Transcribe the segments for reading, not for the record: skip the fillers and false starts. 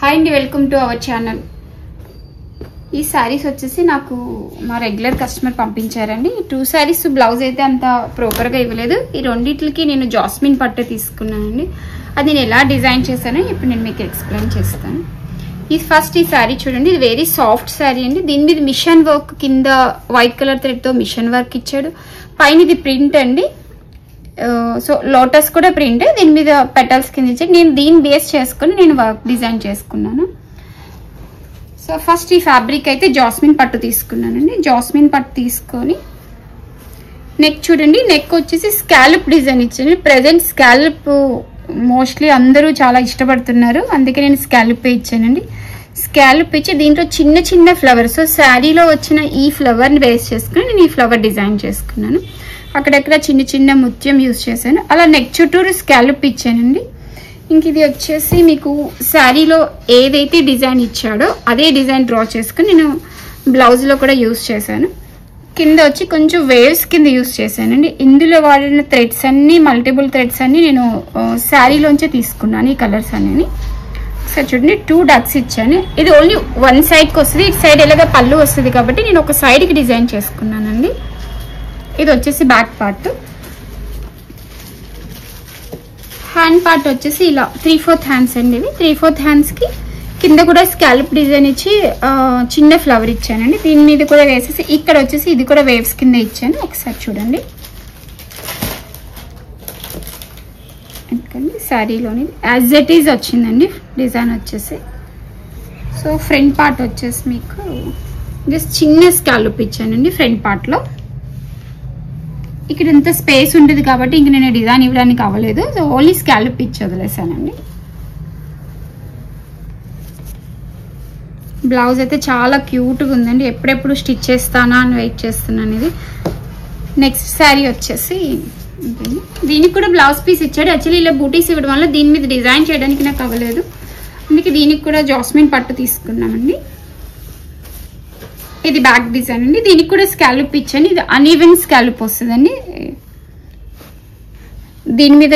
Hi అండి, welcome to our channel. ఈ శారీస్ వచ్చేసి నాకు మా రెగ్యులర్ కస్టమర్ పంపించారండి. 2 శారీస్ బ్లౌజ్ అయితే అంత ప్రాపర్గా ఇవ్వలేదు. ఈ రెండిట్లకి నేను జాస్మిన్ పట్టు తీసుకున్నానండి. అది నేను ఎలా డిజైన్ చేశానో ఇప్పుడు నేను మీకు ఎక్స్ప్లెయిన్ చేస్తాను. ఫస్ట్ ఈ శారీ చూడండి, ఇది వెరీ సాఫ్ట్ శారీ అండి. దీని మీద మిషన్ వర్క్, కింద వైట్ కలర్ థ్రెడ్తో మిషన్ వర్క్ ఇచ్చాడు. పైన ఇది ప్రింట్ అండి. సో లోటస్ కూడా ప్రింట్, దీని మీద పెటల్స్ కింద ఇచ్చాడు. నేను దీన్ని బేస్ చేసుకుని నేను వర్క్ డిజైన్ చేసుకున్నాను. సో ఫస్ట్ ఈ ఫ్యాబ్రిక్ అయితే జాస్మిన్ పట్టు తీసుకున్నానండి. జాస్మిన్ పట్టు తీసుకొని నెక్ చూడండి, నెక్ వచ్చేసి స్కాలప్ డిజైన్ ఇచ్చాను. ప్రెజెంట్ స్కాలప్ మోస్ట్లీ అందరూ చాలా ఇష్టపడుతున్నారు, అందుకే నేను స్కాలప్ ఇచ్చానండి. స్కాలప్ ఇచ్చి దీంట్లో చిన్న చిన్న ఫ్లవర్స్, శారీలో వచ్చిన ఈ ఫ్లవర్ని బేస్ చేసుకుని నేను ఈ ఫ్లవర్ డిజైన్ చేసుకున్నాను. అక్కడక్కడ చిన్న చిన్న ముత్యం యూజ్ చేశాను. అలా నెక్ చుట్టూరు స్కాలప్ ఇచ్చానండి. ఇంక ఇది వచ్చేసి మీకు శారీలో ఏదైతే డిజైన్ ఇచ్చాడో అదే డిజైన్ డ్రా చేసుకుని నేను బ్లౌజ్లో కూడా యూజ్ చేశాను. కింద వచ్చి కొంచెం వేవ్స్ కింద యూజ్ చేశానండి. ఇందులో వాడిన థ్రెడ్స్ అన్ని, మల్టిపుల్ థ్రెడ్స్ అన్ని నేను శారీలోంచే తీసుకున్నాను. ఈ కలర్స్ అన్నీ ఒకసారి చూడండి. 2 డక్స్ ఇచ్చాను. ఇది ఓన్లీ 1 సైడ్కి వస్తుంది. ఇటు సైడ్ ఎలాగ పళ్ళు వస్తుంది కాబట్టి నేను ఒక సైడ్కి డిజైన్ చేసుకున్నానండి. ఇది వచ్చేసి బ్యాక్ పార్ట్. హ్యాండ్ పార్ట్ వచ్చేసి ఇలా 3/4 హ్యాండ్స్ అండి. ఇవి 3/4 హ్యాండ్స్కి కింద కూడా స్కాలప్ డిజైన్ ఇచ్చి చిన్న ఫ్లవర్ ఇచ్చానండి. దీని మీద కూడా వేసేసి ఇక్కడ వచ్చేసి ఇది కూడా వేవ్స్ కింద ఇచ్చాను. ఒకసారి చూడండి. ఎందుకండి శారీలోని యాజ్ ఇట్ ఈజ్ వచ్చిందండి డిజైన్ వచ్చేసి. సో ఫ్రంట్ పార్ట్ వచ్చేసి మీకు జస్ట్ చిన్న స్కాలప్ ఇచ్చానండి ఫ్రంట్ పార్ట్లో. ఇక్కడ ఇంత స్పేస్ ఉంటుంది కాబట్టి ఇంక నేను డిజైన్ ఇవ్వడానికి అవ్వలేదు. సో ఓన్లీ స్కాలప్ ఇచ్చి వదిలేసానండి. బ్లౌజ్ అయితే చాలా క్యూట్గా ఉందండి. ఎప్పుడెప్పుడు స్టిచ్ చేస్తానా అని వెయిట్ చేస్తున్నాను. ఇది నెక్స్ట్ శారీ వచ్చేసి దీనికి కూడా బ్లౌజ్ పీస్ ఇచ్చాడు. యాక్చువల్లీ ఇలా బూటీస్ ఇవ్వడం వల్ల దీని మీద డిజైన్ చేయడానికి నాకు అవ్వలేదు, అందుకే దీనికి కూడా జాస్మిన్ పట్టు తీసుకున్నామండి. ఇది బ్యాక్ డిజైన్ అండి. దీనికి కూడా స్కాలప్ ఇచ్చాను. ఇది అన్ఈవెన్ స్కాలప్ వస్తుందండి. దీని మీద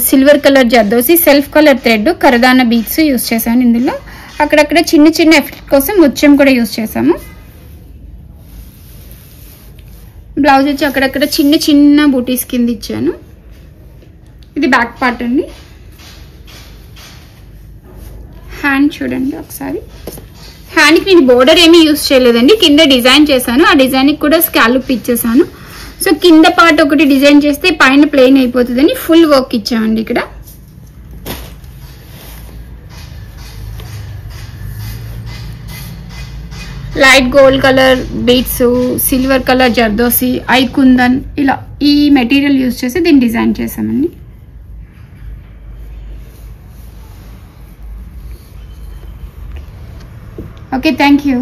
silver colour zardozi, self colour thread, కరదాన బీడ్స్ యూజ్ చేశాను. ఇందులో అక్కడక్కడ చిన్న చిన్న ఎఫెక్ట్ కోసం ముత్యం కూడా యూజ్ చేసాము. బ్లౌజ్ వచ్చి అక్కడక్కడ చిన్న చిన్న బూటీస్ కింద ఇచ్చాను. ఇది బ్యాక్ పార్ట్ అండి. హ్యాండ్ చూడండి ఒకసారి. హ్యాండ్కి నేను బోర్డర్ ఏమీ యూజ్ చేయలేదండి, కింద డిజైన్ చేశాను. ఆ డిజైన్కి కూడా స్కాలప్ ఇచ్చేసాను. సో కింద పార్ట్ ఒకటి డిజైన్ చేస్తే పైన ప్లెయిన్ అయిపోతుందని ఫుల్ వర్క్ ఇచ్చామండి. ఇక్కడ light gold colour beads, silver colour zardozi, ఐకుందన్, ఇలా ఈ మెటీరియల్ యూజ్ చేసి దీన్ని డిజైన్ చేసామండి. Okay, thank you.